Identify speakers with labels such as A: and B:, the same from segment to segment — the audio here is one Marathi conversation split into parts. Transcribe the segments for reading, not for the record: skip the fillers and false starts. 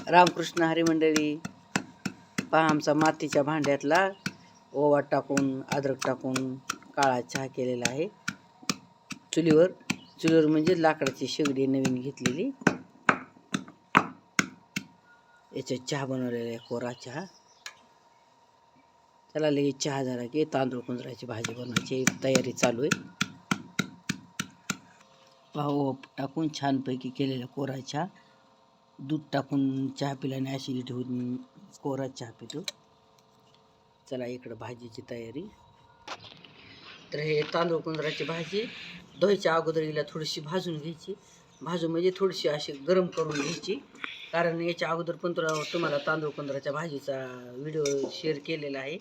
A: रामकृष्ण हरी मंडळी, पहा आमचा मातीच्या भांड्यातला ओवा टाकून अद्रक टाकून काळा चहा केलेला आहे. चुलीवर म्हणजे लाकडाची शेगडी नवीन घेतलेली, याच्यात चहा बनवलेला आहे, कोरा चहा. त्याला लगेच चहा झाला की तांदूळ कुंजराची भाजी बनवायची तयारी चालू आहे. पहा ओवा टाकून छानपैकी केलेला कोरा चहा. दूध टाकून चहा पिल्याने ॲसिडिटी होऊन कोरा चहा पितो. चला इकडं भाजीची तयारी. तर हे तांदूळ कुंजराची भाजी धुवायच्या अगोदर हिला थोडीशी भाजून घ्यायची. भाजून म्हणजे थोडीशी अशी गरम करून घ्यायची, कारण याच्या अगोदर पण तुम्हाला तांदूळ कुंजराच्या भाजीचा व्हिडिओ शेअर केलेला आहे,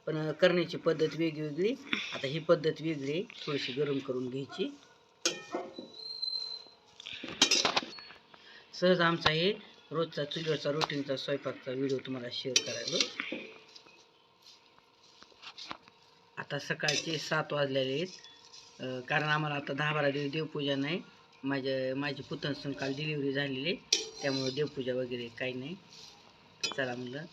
A: पण करण्याची पद्धत वेगवेगळी. आता ही पद्धत वेगळी, थोडीशी गरम करून घ्यायची. सहज आमचा हे रोजचा चुलीवरचा रुटीनचा स्वयंपाकचा व्हिडिओ तुम्हाला शेअर करायला. आता सकाळचे 7 वाजलेले आहेत, कारण आम्हाला आता 10-12 दिवस देवपूजा नाही. माझी पुतणसून काल डिलिव्हरी झालेली, त्यामुळे देवपूजा वगैरे काही नाही. चला म्हणलं,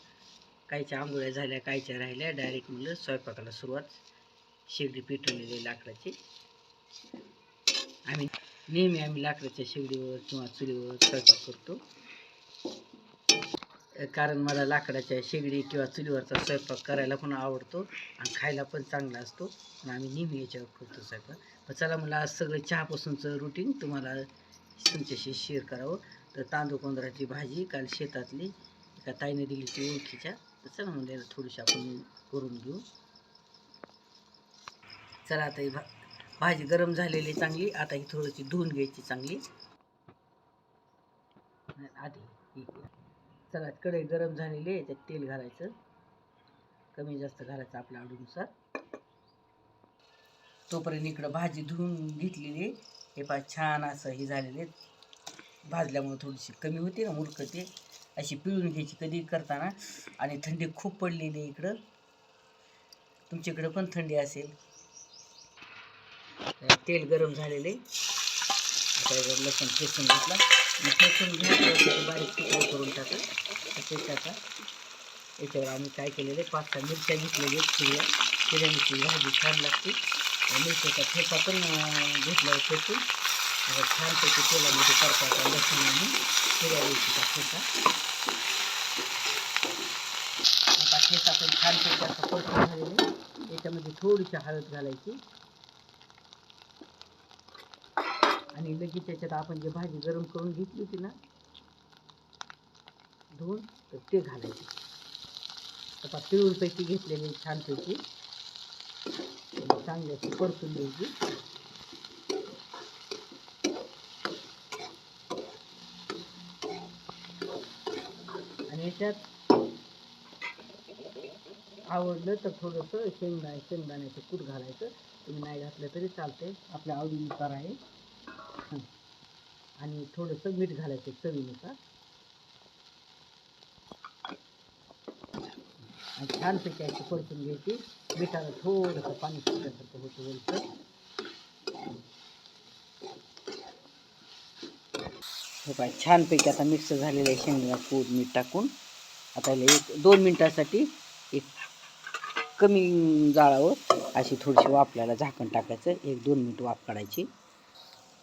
A: कायच्या आंघोळ्या झाल्या, कायच्या राहिल्या, डायरेक्ट म्हणलं स्वयंपाकाला सुरुवात. शेगडी पेटवलेली लाकडाची. आम्ही लाकडाच्या शेगडीवर किंवा चुलीवर स्वयंपाक करतो, कारण मला लाकडाच्या शेगडी किंवा चुलीवरचा स्वयंपाक करायला पण आवडतो आणि खायला पण चांगला असतो. आणि आम्ही नेहमी याच्यावर करतो स्वयंपाक. पण चला मला आज सगळं चहापासूनचं रुटीन तुम्हाला तुमच्याशी शेअर करावं. तर तांदूळ कुंजराची भाजी काल शेतातली एका ताईने दिली ती ओळखीच्या, तर चला म्हणजे थोडीशी आपण करून घेऊ. चला आता ही भाजी गरम झालेली चांगली. आता ही थोडीशी धुवून घ्यायची चांगली आधी. चला कढई गरम झालेली आहे, त्यात तेल घालायचं, कमी जास्त घालायचं आपल्या आवडीनुसार. तोपर्यंत इकडं भाजी धुवून घेतलेली आहे. हे पहा छान असं हे झालेले. भाजल्यामुळे थोडीशी कमी होती ना, मुरकते अशी पिळून घ्यायची कधी करताना. आणि थंडी खूप पडलेली आहे इकडं, तुमच्याकडे पण थंडी असेल. तेल गरम झालेले. आता लसूण ठेचून घेतला, ठेचून घेऊन बारीक तुकडे करून टाका. त्याच्यात याच्यावर आम्ही काय केलेलं आहे, 5-6 मिरच्या घेतलेल्या आहेत. चिऱ्याची भाजी छान लागते. मिरच्याचा ठेचा पण घेतला आहे ठेचून. आता छानपैकी तेलामध्ये करता लसूण आणि हिरव्या मिरचीचा ठेचा. आता ठेचा पण छानपैकी असं परतून झालेले. याच्यामध्ये थोडीशी हळद घालायची आणि लगेच त्याच्यात आपण जे भाजी गरम करून घेतली होती ना धुवून, तर ते घालायचे. आता पिळूनपैकी घेतलेले छानपैकी चांगली अशी परतून द्यायची. आणि याच्यात आवडलं तर थोडंसं शेंगदाण्याचं कूट घालायचं. तुम्ही नाही घातलं तरी चालते, आपल्या आवडीनुसार आहे. आणि थोडंसं मीठ घालायचं चवीनुसार. आणि छानपैकी अशी परतून घ्यायची. मिठाला थोडंसं पाणी सुटल्यासारखं होतं वरचं. हे पाय छानपैकी आता मिक्स झालेलं आहे शेंगदाण्याचं कूट मीठ टाकून. आता 1-2 मिनटासाठी एक कमी जाळावर अशी थोडीशी वाफलायला झाकण टाकायचं. 1-2 मिनिट वाफ काढायची.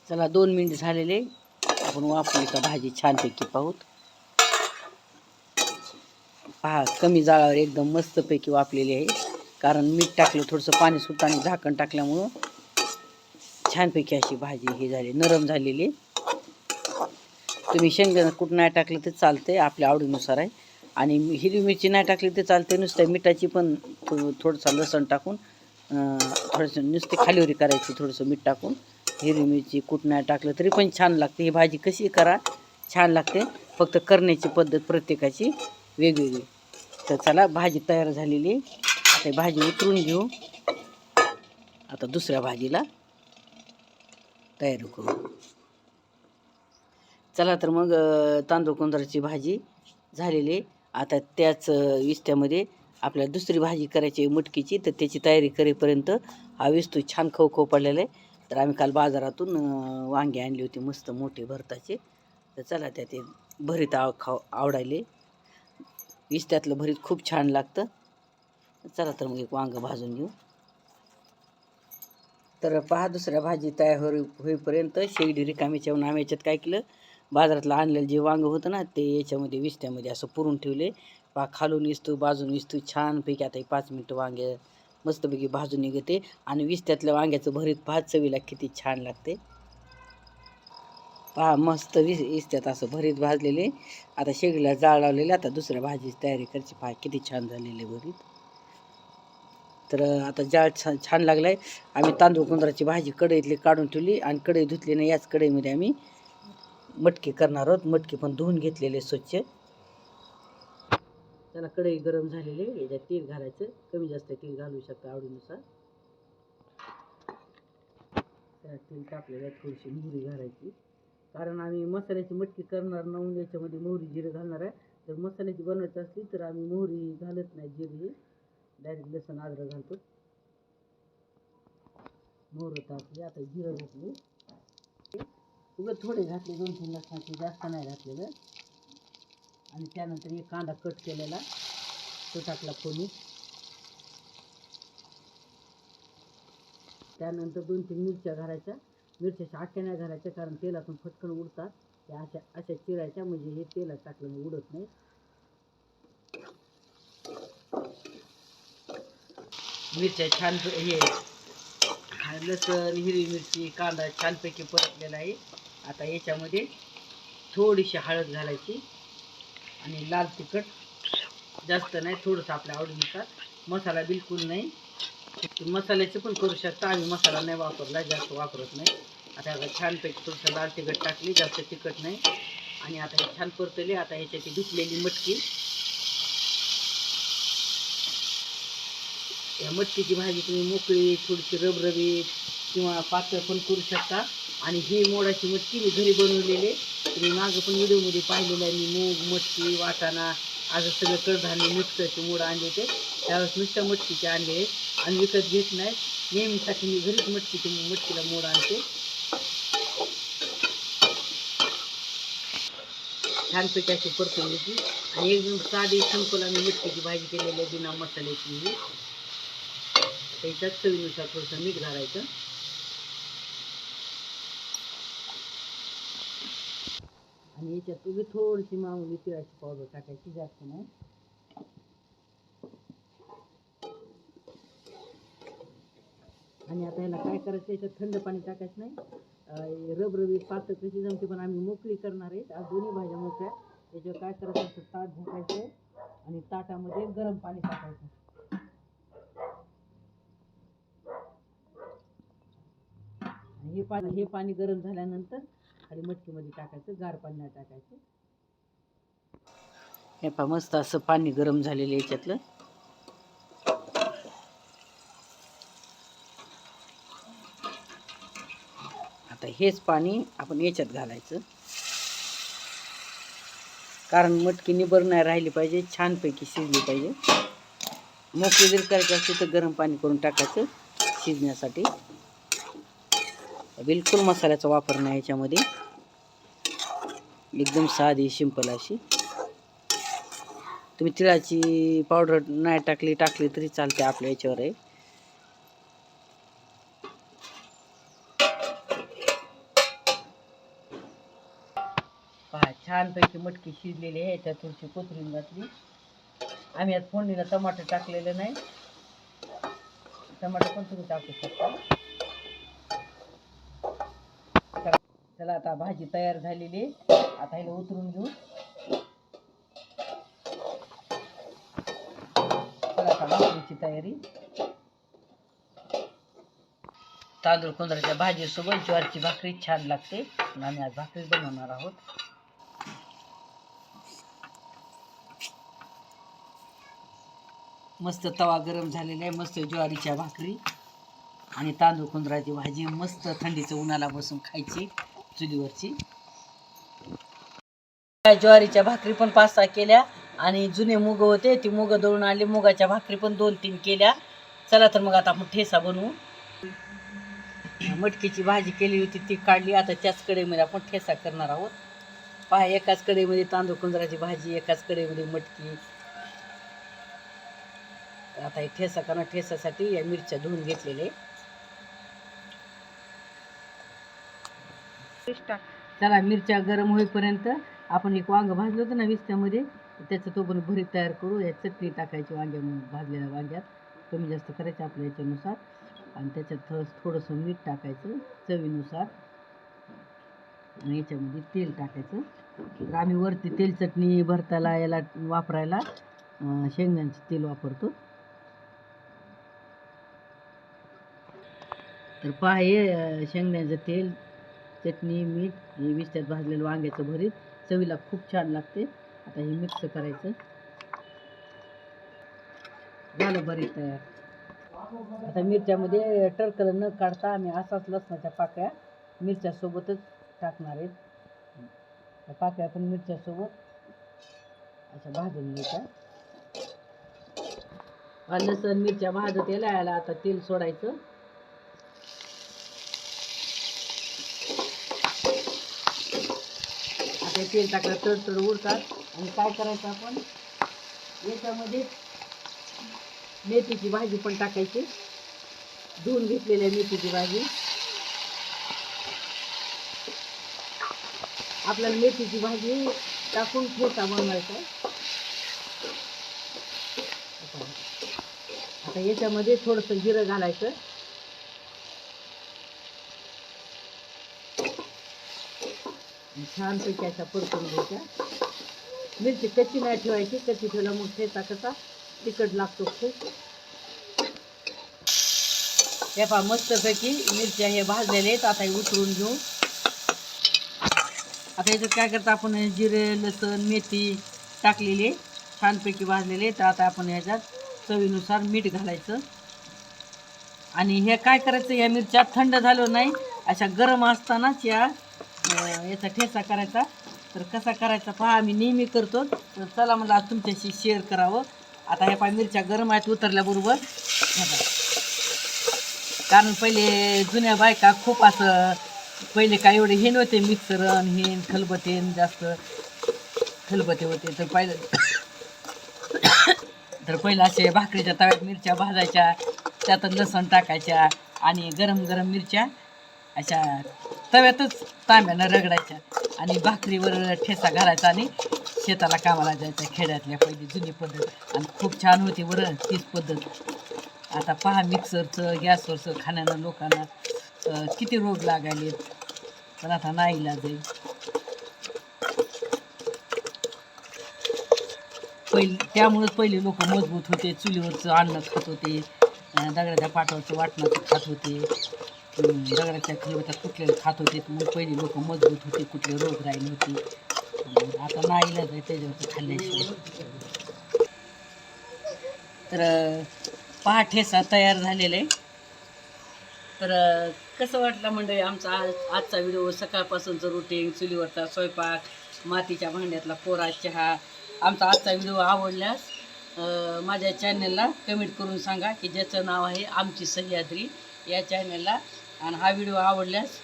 A: चला 2 मिनिट झालेले, आपण वाफली का भाजी छानपैकी पाहूत. पहा कमी जाळावर एकदम मस्तपैकी वाफलेली आहे, कारण मीठ टाकलं, थोडंसं पाणी सुटतं आणि झाकण टाकल्यामुळं छानपैकी अशी भाजी ही झाली, नरम झालेली. तुम्ही शेंगदाणा कूट नाही टाकलं तर चालते, आपल्या आवडीनुसार आहे. आणि हिरवी मिरची नाही टाकली तर चालते, नुसतं मिठाची पण थोडंसं लसण टाकून थोडंसं नुसती खालीवरी करायची, थोडंसं मीठ टाकून. हिरवी मिरची कूट नाही टाकलं तरी पण छान लागते. ही भाजी कशी करा छान लागते, फक्त करण्याची पद्धत प्रत्येकाची वेगवेगळी. तर चला भाजी तयार झालेली. आता भाजी उतरून घेऊ, आता दुसऱ्या भाजीला तयारी करू. चला तर मग तांदूळ कुंजराची भाजी झालेली. आता त्याच विस्त्यामध्ये आपल्याला दुसरी भाजी करायची आहे मटकीची, तर त्याची तयारी करेपर्यंत हा विस्तू छान खव पडलेला आहे. तर आम्ही काल बाजारातून वांगे आणले होते मस्त मोठे भरताचे, तर चला त्या ते भरीत आवडायले. विस्त्यातलं भरीत खूप छान लागतं. चला तर मग एक वांगं भाजून घेऊ. तर पहा, दुसऱ्या भाजी तयार होईपर्यंत शेगडी रिकामीच्या आम्ही याच्यात काय केलं, बाजारातलं आणलेलं जे वांगं होतं ना ते याच्यामध्ये विस्त्यामध्ये असं पुरून ठेवले. पहा, खालून विस्तू बाजून विस्तू छानपैकी. आता 5 मिनटं वांगे मस्तपैकी भाजून निघते आणि विस्त्यातल्या वांग्याचं भरीत पहा चवीला किती छान लागते. पहा मस्त विस्त्यात असं भरीत भाजलेले. आता शेगडीला जाळ लावलेले. आता दुसऱ्या भाजीची तयारी करायची. पहा किती छान झालेले भरीत. तर आता जाळ छान लागलाय. आम्ही तांदूळ कुंदराची भाजी कढईतली काढून ठेवली आणि कढई धुतली नाही. याच कढईमध्ये आम्ही मटकी करणार आहोत. मटकी पण धुवून घेतलेले स्वच्छ. त्याला कढई गरम झालेले. याच्यात तेल घालायचं. कमी जास्त तेल घालू शकता आवडीनुसार. त्यात तेल टाकलेलं. थोडीशी मोहरी घालायची, कारण आम्ही मसाल्याची मटकी करणार नाही. याच्यामध्ये मोहरी जिरे घालणार आहे. तर मसाल्याची बनवायची असली तर आम्ही मोहरी घालत नाही, जिरे डायरेक्ट लसूण अद्रक घालतो. मोहरी टाकली. आता जिरं घातले. उगं थोडे घातले, 2-3 लसणाचे, जास्त नाही घातलेलं. आणि त्यानंतर एक कांदा कट केलेला तो टाकला फोडणीत. त्यानंतर 2-3 मिरच्या घालायच्या. मिरच्या आख्या नाही घालायच्या, कारण तेलातून फटकन उडतात. त्या अशा चिरायच्या, म्हणजे हे तेलात टाकलं उडत नाही. मिरच्या छान हे लसण, हिरवी मिरची, कांदा छानपैकी परतलेला आहे. आता याच्यामध्ये थोडीशी हळद घालायची आणि लाल तिखट, जास्त नाही, थोडंसं आपल्या आवडीनुसार. मसाला बिलकुल नाही. मसाल्याचे पण करू शकता. आम्ही मसाला नाही वापरला, जास्त वापरत नाही. आता छानपैकी थोडंसं लाल तिखट टाकली, जास्त तिखट नाही. आणि आता हे छान परतले. आता ह्याच्यात धुतलेली मटकी, या मटकीची भाजी तुम्ही मोकळी, थोडीशी रबरबीत किंवा पातळ पण करू शकता. आणि ही मोडाची मटकी मी घरी बनवलेले, तुम्ही मागं पण व्हिडिओमध्ये पाहिलेलं आहे. मी मूग, मटकी, वाटाणा असं सगळं कडधान्य मिक्सरचे मोड आणले होते. त्यावेळेस नुसत्या मटकीचे आणले आहेत आणि विकत घेत नाही. नेहमीसाठी मी घरीच मटकीला मोड आणते. छानपैकी अशी परतून घेतली आणि एकदम साधी सिंपल आम्ही मटकीची भाजी केलेली आहे, बिना मसाल्याची. त्याच्यात चवीनुसार थोडंसं मीठ घालायचं. आणि याच्यात तुम्ही थोडीशी मामूली तिळाची पावडर टाकायची, जास्त नाही. आणि आता याला काय करायचं, याच्यात थंड पाणी टाकायचं नाही. रबरबीत पातळ कशी जमते, पण आम्ही मोकळी करणार आहेत. आज दोन्ही भाज्या मोकळ्या. याच्यावर काय करायचं, ताट झाकायचं आणि ताटामध्ये गरम पाणी टाकायचं. हे पाणी गरम झाल्यानंतर खाली मटकीमध्ये टाकायचं, गार पाणी नाही टाकायचं. हे पहा मस्त असं पाणी गरम झालेलं याच्यातलं. आता हेच पाणी आपण याच्यात घालायचं, कारण मटकी निबर नाही राहिली पाहिजे, छानपैकी शिजली पाहिजे. मोकळी जर करायची असली तर गरम पाणी करून टाकायचं शिजण्यासाठी. बिलकुल मसाल्याचा वापर नाही याच्यामध्ये, एकदम साधी सिंपल अशी. तुम्ही तिळाची पावडर नाही टाकली तरी चालते, आपल्या याच्यावर आहे. पहा छानपैकी मटकी शिजलेली आहे. याच्यात थोडीशी कोथिंबीर घातली. आम्ही यात फोडणीला टमाटर टाकलेलं नाही, टमाटर पण तुम्ही टाकू शकता. चला आता भाजी तयार झालेली आहे. आता ह्याला उतरून घेऊ. चला आता भाकरीची तयारी. तांदूळ कुंदराच्या भाजीसोबत ज्वारीची भाकरी छान लागते. आम्ही आज भाकरी बनवणार आहोत. मस्त तवा गरम झालेला आहे. मस्त ज्वारीच्या भाकरी आणि तांदूळ कुंदराची भाजी, मस्त थंडीचं उन्हाला बसून खायची चुलीवरची. ज्वारीच्या भाकरी पण 5-6 केल्या आणि जुने मुग होते, ती मुग दळून आणले. मुगाच्या भाकरी पण 2-3 केल्या. चला तर मग आता आपण ठेसा बनवू. मटकीची भाजी केली होती ती काढली. आता त्याच कढईमध्ये आपण ठेसा करणार आहोत. पहा एकाच कढईमध्ये तांदूळ कुंजराची भाजी, एकाच कढईमध्ये मटकी. आता हे ठेसा करा, ठेसासाठी या मिरच्या धुवून घेतलेले. चला मिरच्या गरम होईपर्यंत आपण एक वांग भाजलं होतं ना विस्त्यामध्ये, त्याचं तो पण भरीत तयार करू. या चटणी टाकायची भाजलेल्या वांग्यात, कमी जास्त करायचं आपल्या याच्यानुसार. आणि त्याच्यात थोडंसं मीठ टाकायचं चवीनुसार. आणि याच्यामध्ये तेल टाकायचं. तर आम्ही वरती तेल चटणी भरताला याला वापरायला शेंगदाण्याचं तेल वापरतो. तर पहा हे शेंगदाण्याचं तेल, चटणी, मीठ, हे विस्त्यात भाजलेलं वांग्याचं भरीत चवीला खूप छान लागते. आता हे मिक्स करायचं. झालं भरीत तयार. आता मिरच्यामध्ये टरकल न काढता आम्ही असाच लसणाच्या पाकळ्या मिरच्यासोबतच टाकणार आहेत. त्या पाकळ्या पण मिरच्यासोबत अशा भाजून घ्यायच्या. लसण मिरच्या भाजत यायला आता तेल सोडायचं. आता तेल टाकलं तडतड उडतात. आणि काय करायचं आपण याच्यामध्ये मेथीची भाजी पण टाकायची, धुवून घेतलेल्या मेथीची भाजी. आपल्याला मेथीची भाजी टाकून ठेचा बनवायचा. आता याच्यामध्ये थोडंसं जिरं घालायचं. छानपैकी अशा परतून घ्यायच्या. मिरची कच्ची नाही ठेवायची, कच्ची ठेवला मग ठेचा कसा तिखट लागतो खूप. हे पहा मस्तपैकी मिरच्या हे भाजलेले आहेत. आता हे उतरून घेऊ. आता याच्यात काय करता आपण जिरे, लसण, मेथी टाकलेले छानपैकी भाजलेले. तर आता आपण ह्याच्यात चवीनुसार मीठ घालायचं. आणि हे काय करायचं, या मिरच्या थंड झालं नाही, अशा गरम असतानाच याचा ठेचा करायचा. तर कसा करायचा पहा, आम्ही नेहमी करतो. तर चला मला आज तुमच्याशी शेअर करावं. आता ह्या पहा मिरच्या गरम आहेत उतरल्याबरोबर. कारण पहिले जुन्या बायका खूप असं, पहिले काय एवढे हे नव्हते मिक्सर हे खलबते, जास्त खलबते होते. तर पहिलं असे भाकरीच्या तव्यात मिरच्या भाजायच्या, त्यात लसण टाकायच्या आणि गरम गरम मिरच्या अशा तव्यातच तांब्यानं रगडायच्या आणि भाकरीवर ठेचा घालायचा आणि शेताला कामाला जायचा. खेड्यातल्या पहिली जुनी पद्धत आणि खूप छान होती बरं तीच पद्धत. आता पहा मिक्सरचं, गॅसवरचं खाण्यानं लोकांना किती रोग लागायलेत. पण आता नाही इलाज आहे. त्यामुळेच पहिले लोक मजबूत होते. चुलीवरचं अन्न खात होते, दगडाच्या पाटावरचं वाटणाचं खात होते, दगडाच्या खलबत्यात कुठले खात होते. मग पहिले लोक मजबूत होते, कुठले रोग राहिले होते. आता नाही इलाज आहे त्याच्यावरचं खाल्ल्याशिवाय. तर पहा ठेचा तयार झालेला आहे. तर कसं वाटलं मंडळी आमचा आजचा व्हिडिओ, सकाळपासूनचं रुटीन, चुलीवरचा स्वयंपाक, मातीच्या भांड्यातला कोरा चहा. आमचा आजचा व्हिडिओ आवडल्यास माझ्या चॅनलला कमेंट करून सांगा की ज्याचं नाव आहे आमची सह्याद्री या चॅनलला. आणि हा व्हिडिओ आवडल्यास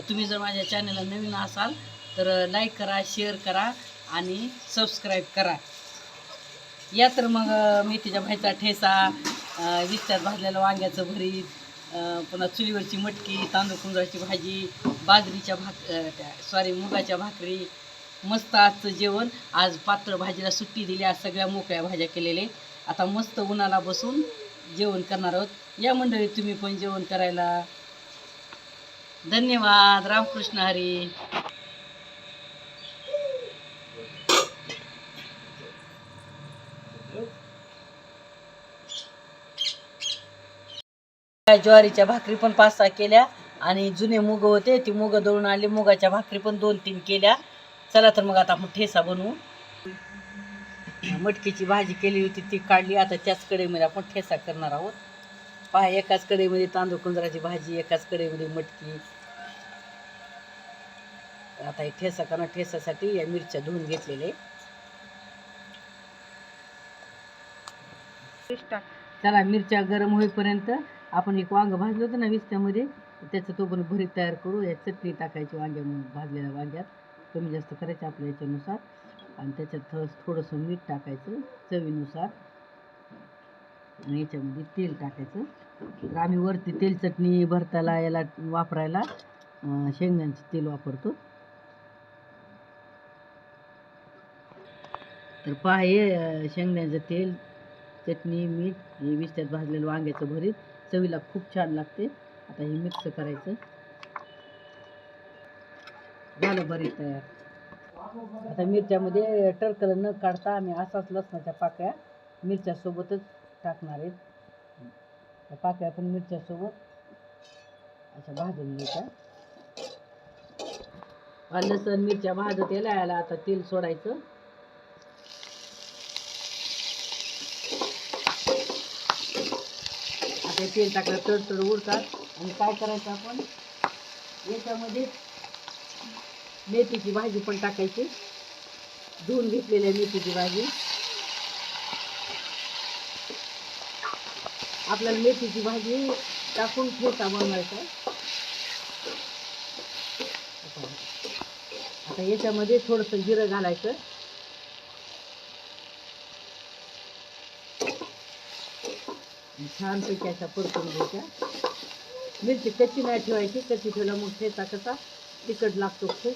A: तुम्ही जर माझ्या चॅनलला नवीन असाल तर लाईक करा, शेअर करा आणि सबस्क्राईब करा. या तर मग मेथीच्या भाजीचा ठेचा, विस्त्यात भाजलेलं वांग्याचं भरीत, पुन्हा चुलीवरची मटकी, तांदूळ कुंजराची भाजी, बाजरीच्या मुगाच्या भाकरी. मस्त आजचं जेवण. आज पातळ भाजीला सुट्टी दिली, आज सगळ्या मोकळ्या भाज्या केलेले. आता मस्त उन्हाला बसून जेवण करणार आहोत. या मंडळी तुम्ही पण जेवण करायला. धन्यवाद. रामकृष्ण हरी. ज्वारीच्या भाकरी पण 5-6 केल्या आणि जुने मुग होते, ती मुग दळून आणले. मुगाच्या भाकरी पण 2-3 केल्या. चला तर मग आता आपण ठेचा बनवू. मटकीची भाजी केली होती ती काढली. आता त्याच कढईमध्ये आपण ठेचा करणार आहोत. पहा एकाच कढईमध्ये तांदूळ कुंजराची भाजी, एकाच कढईमध्ये मटकी. आता हे ठेचा करा, ठेसासाठी या मिरच्या धुवून घेतलेले. चला मिरच्या गरम होईपर्यंत आपण एक वांग भाजलं होतं ना विस्त्यामध्ये, त्याचं तो पण भरीत तयार करू. या चटणी टाकायची भाजलेल्या वांग्यात. कमी जास्त करायचं आपल्या याच्यानुसार. आणि त्याच्यात थोडंसं मीठ टाकायचं चवीनुसार. आणि याच्यामध्ये तेल टाकायचं. तर आम्ही वरती तेल चटणी भरताला याला वापरायला शेंगदाण्याचं तेल वापरतो. तर पहा हे शेंगदाण्याचं तेल, चटणी, मीठ हे विस्त्यात भाजलेलं वांग्याचं भरीत चवीला खूप छान लागते. आता हे मिक्स करायचं. झालं भरीत तयार. आता मिरच्यामध्ये टरकलं न काढता आम्ही असाच लसणाच्या पाकळ्या मिरच्यासोबतच टाकणार आहेत. त्या पाकळ्या पण मिरच्यासोबत अशा भाजून घ्यायच्या. लसण मिरच्या भाजत यायला आता तेल सोडायचं. आता तेल टाकलं तडतड उडतात. आणि काय करायचं आपण याच्यामध्ये मेथीची भाजी पण टाकायची. धुवून घेतलेली मेथीची भाजी. आपल्याला मेथीची भाजी टाकून ठेचा बनवायचा. आता याच्यामध्ये थोडंसं जिरं घालायचं. छानपैकी अशा परतून घ्यायच्या. मिरची कच्ची नाही ठेवायची. कच्ची ठेवला मग ठेचा कसा तिखट लागतो खूप.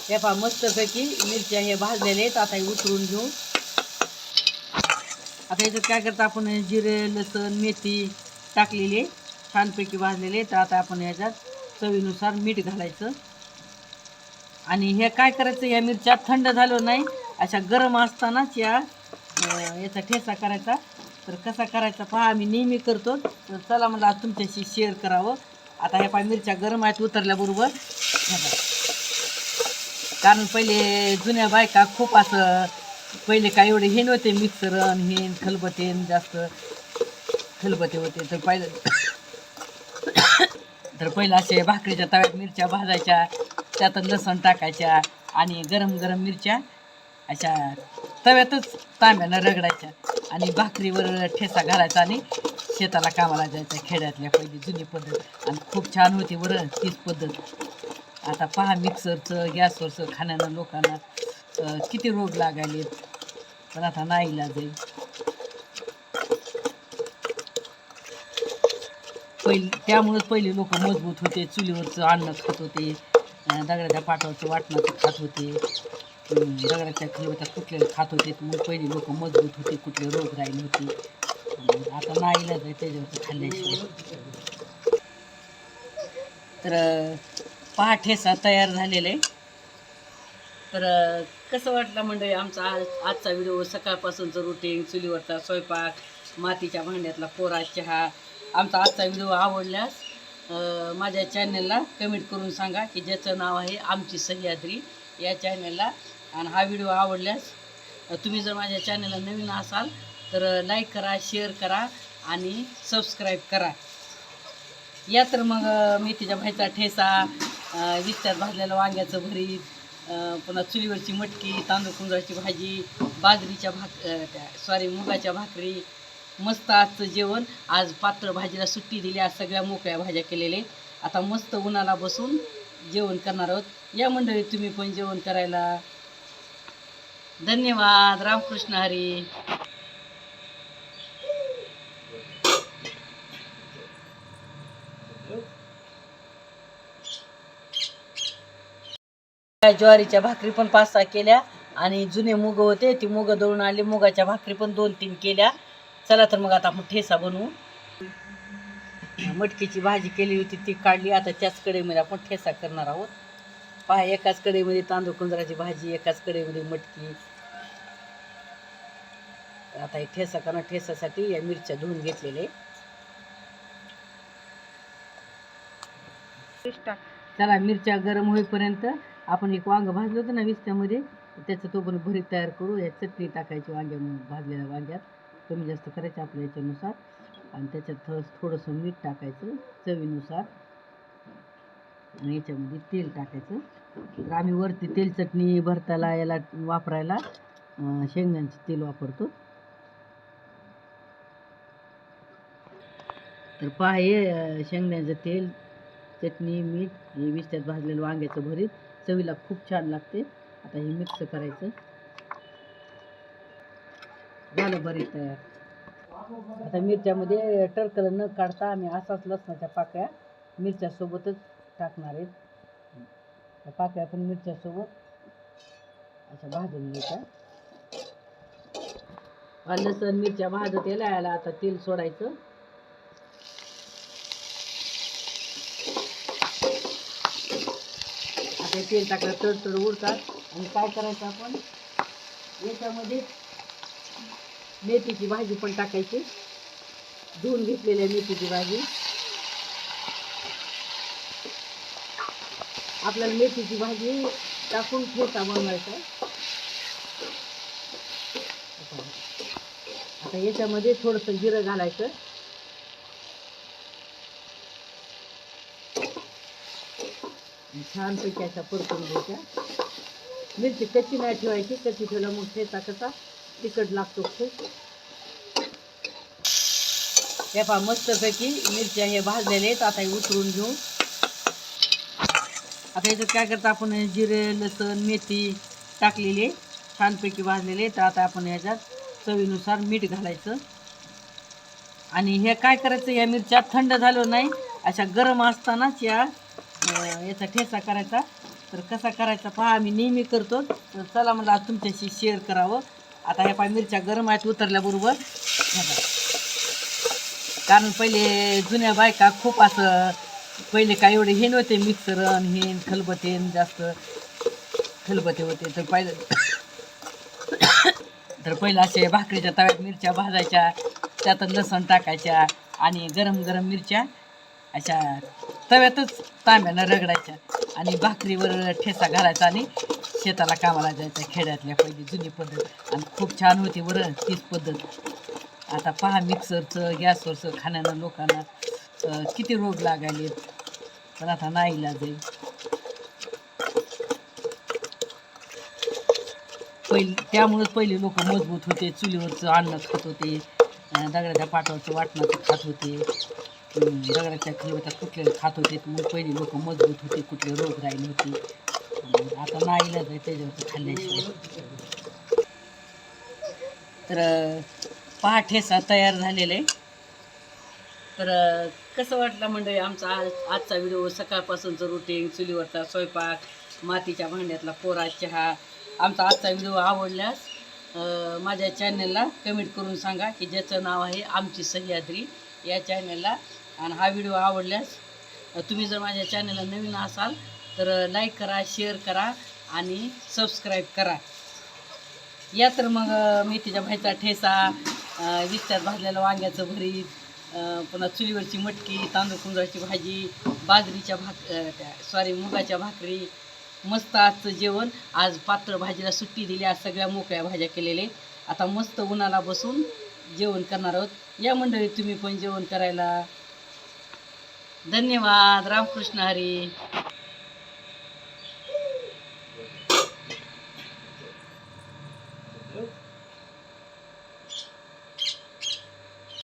A: हे पहा मस्तपैकी मिरच्या हे भाजलेले आहेत. आता हे उतरून घेऊ. आता याच्यात काय करतो आपण जिरे लसण मेथी टाकलेले छानपैकी भाजलेले. तर आता आपण याच्यात चवीनुसार मीठ घालायचं. आणि हे काय करायचं या मिरच्या थंड झालं नाही अशा गरम असतानाच याचा ठेचा करायचा. तर कसा करायचा पहा आम्ही नेहमी करतो. तर चला मला आज तुमच्याशी शेअर करावं. आता ह्या पाय मिरच्या गरम आहेत उतरल्याबरोबर. कारण पहिले जुन्या बायका खूप असं पहिले काय एवढे हे नव्हते मिक्सर आणि हे खलबते जास्त खलबते होते. तर पहिलं असे भाकरीच्या तव्यात मिरच्या भाजायच्या त्यात लसण टाकायच्या आणि गरम गरम मिरच्या अशा तव्यातच तांब्यानं रगडायच्या आणि भाकरीवर ठेचा घालायचा आणि शेताला कामाला जायचा. खेड्यातल्या पहिली जुनी पद्धत आणि खूप छान होती बरं तीच पद्धत. आता पहा मिक्सरचं गॅसवरचं खाण्यानं लोकांना किती रोग लागायलेत. पण आता नाही इलाज आहे. त्यामुळेच पहिले लोक मजबूत होते. चुलीवरचं अन्न खात होते. दगडाच्या पाटावरचं वाटणाचं खात होते. दगडाच्या खलबत्यात कुठले खात होते. मग पहिली लोक मजबूत होते. कुठले रोग राहिले होते. आता नाही इलाज आहे त्याच्यावरचं खाल्ल्याशिवाय. तर पहा ठेचा तयार झालेला आहे. तर कसं वाटलं मंडळी आमचा आजचा व्हिडिओ. सकाळपासूनचं रुटीन, चुलीवरचा स्वयंपाक, मातीच्या भांड्यातला कोरा चहा. आमचा आजचा व्हिडिओ आवडल्यास माझ्या चॅनलला कमेंट करून सांगा की ज्याचं नाव आहे आमची सह्याद्री या चॅनलला. आणि हा व्हिडिओ आवडल्यास तुम्ही जर माझ्या चॅनलला नवीन असाल तर लाईक करा, शेअर करा आणि सबस्क्राईब करा. या तर मग मेथीच्या भाजीचा ठेचा, विस्त्यात भाजलेलं वांग्याचं भरीत, पुन्हा चुलीवरची मटकी, तांदूळ कुंजळाची भाजी, बाजरीच्या मुगाच्या भाकरी. मस्त आजचं जेवण. आज पातळ भाजीला सुट्टी दिली. आज सगळ्या मोकळ्या भाज्या केलेल्या. आता मस्त उन्हाला बसून जेवण करणार आहोत. या मंडळी तुम्ही पण जेवण करायला. धन्यवाद. रामकृष्ण हरी. ज्वारीच्या भाकरी पण 5-6 केल्या आणि जुने मुग होते ती मुग दळून आले. मुगाच्या भाकरी पण 2-3 केल्या. चला तर मग आता आपण ठेचा बनवू. मटकीची भाजी केली होती ती काढली. आता त्याच कढईमध्ये आपण ठेचा करणार आहोत. पहा एकाच कढईमध्ये तांदूळ कुंजराची भाजी, एकाच कढईमध्ये मटकी. आता हे ठेचा करणार. ठेचासाठी या मिरच्या धुवून घेतलेले. चला मिरच्या गरम होईपर्यंत आपण एक वांग भाजलं होतं ना विस्त्यामध्ये त्याचं तो पण भरीत तयार करू. या चटणी टाकायची भाजलेल्या वांग्यात. कमी जास्त करायचं आपल्या याच्यानुसार. आणि त्याच्यात थोडंसं मीठ टाकायचं चवीनुसार. आणि याच्यामध्ये तेल टाकायचं. तर आम्ही वरती तेल चटणी भरताला याला वापरायला शेंगदाण्याचं तेल वापरतो. तर पहा हे शेंगदाण्याचं तेल, चटणी मीठ हे विस्त्यात भाजलेलं वांग्याचं भरीत चवीला खूप छान लागते. आता हे मिक्स करायचं. झालं भरीत तयार. आता मिरच्यामध्ये टरकल न काढता आम्ही असाच लसणाच्या पाकळ्या मिरच्यासोबतच टाकणार आहेत. त्या पाकळ्या पण मिरच्यासोबत अशा भाजून घ्यायच्या. लसण मिरच्या भाजत यायला आता तेल सोडायचं. आता तेल टाकलं तडतड उडतात आणि काय करायचं आपण याच्यामध्ये मेथीची भाजी पण टाकायची. धुवून घेतलेल्या मेथीची भाजी. आपल्याला मेथीची भाजी टाकून ठेचा बनवायचा. आता याच्यामध्ये थोडंसं जिरं घालायचं. छानपैकी अशा परतून घ्यायच्या. मिरची कच्ची नाही ठेवायची. कच्ची ठेवला मग ठेचा कसा तिखट लागतो खूप. हे पहा मस्तपैकी मिरच्या हे भाजलेले आहेत. आता हे उतरून घेऊ. आता याच्यात काय करता आपण जिरे लसण मेथी टाकलेले छानपैकी भाजलेले. तर आता आपण याच्यात चवीनुसार मीठ घालायचं. आणि हे काय करायचं या मिरच्या थंड झालं नाही अशा गरम असतानाच याचा ठेचा करायचा. तर कसा करायचा पहा आम्ही नेहमी करतो. तर चला मला तुमच्याशी शेअर करावं. आता ह्या पहा मिरच्या गरम आहेत उतरल्याबरोबर. कारण पहिले जुन्या बायका खूप असं पहिले काय एवढे हे नव्हते मिक्सर हे खलबते जास्त खलबते होते. तर पहिलं असे भाकरीच्या तव्यात मिरच्या भाजायच्या त्यात लसण टाकायच्या आणि गरम गरम मिरच्या अशा तव्यातच तांब्यानं रगडायच्या आणि भाकरीवर ठेचा घालायचा आणि शेताला कामाला जायचा. खेड्यातल्या पहिली जुनी पद्धत आणि खूप छान होती बरं तीच पद्धत. आता पहा मिक्सरचं गॅसवरचं खाण्यानं लोकांना किती रोग लागायले. पण आता नाही इलाज आहे. त्यामुळेच पहिले लोक मजबूत होते. चुलीवरचं अन्न खात होते. दगडाच्या पाटावरचं वाटणाचं खात होते. दगडाच्या खलबत्यात कुठले खात होते. मग पहिले लोक मजबूत होते. कुठले रोग राहिले होते. आता नाही इलाज आहे त्याच्यावरचं खाल्ल्याशिवाय. तर पहा ठेचा तयार झालेला आहे. तर कसं वाटलं मंडळी आमचा आजचा व्हिडिओ. सकाळपासूनचं रुटीन चुलीवरचा स्वयंपाक मातीच्या भांड्यातला कोरा चहा. आमचा आजचा व्हिडिओ आवडल्यास माझ्या चॅनलला कमेंट करून सांगा की ज्याचं नाव आहे आमची सह्याद्री या चॅनलला. आणि हा व्हिडिओ आवडल्यास तुम्ही जर माझ्या चॅनलला नवीन असाल तर लाईक करा शेअर करा आणि सबस्क्राईब करा. या तर मग मेथीच्या भाजीचा ठेचा विस्त्यात भाजलेलं वांग्याचं भरीत पुन्हा चुलीवरची मटकी तांदूळ कुंजळाची भाजी बाजरीच्या मुगाच्या भाकरी. मस्त आजचं जेवण. आज पातळ भाजीला सुट्टी दिली. आज सगळ्या मोकळ्या भाज्या केलेले. आता मस्त उन्हाला बसून जेवण करणार आहोत. या मंडळी तुम्ही पण जेवण करायला. धन्यवाद. रामकृष्ण हरी.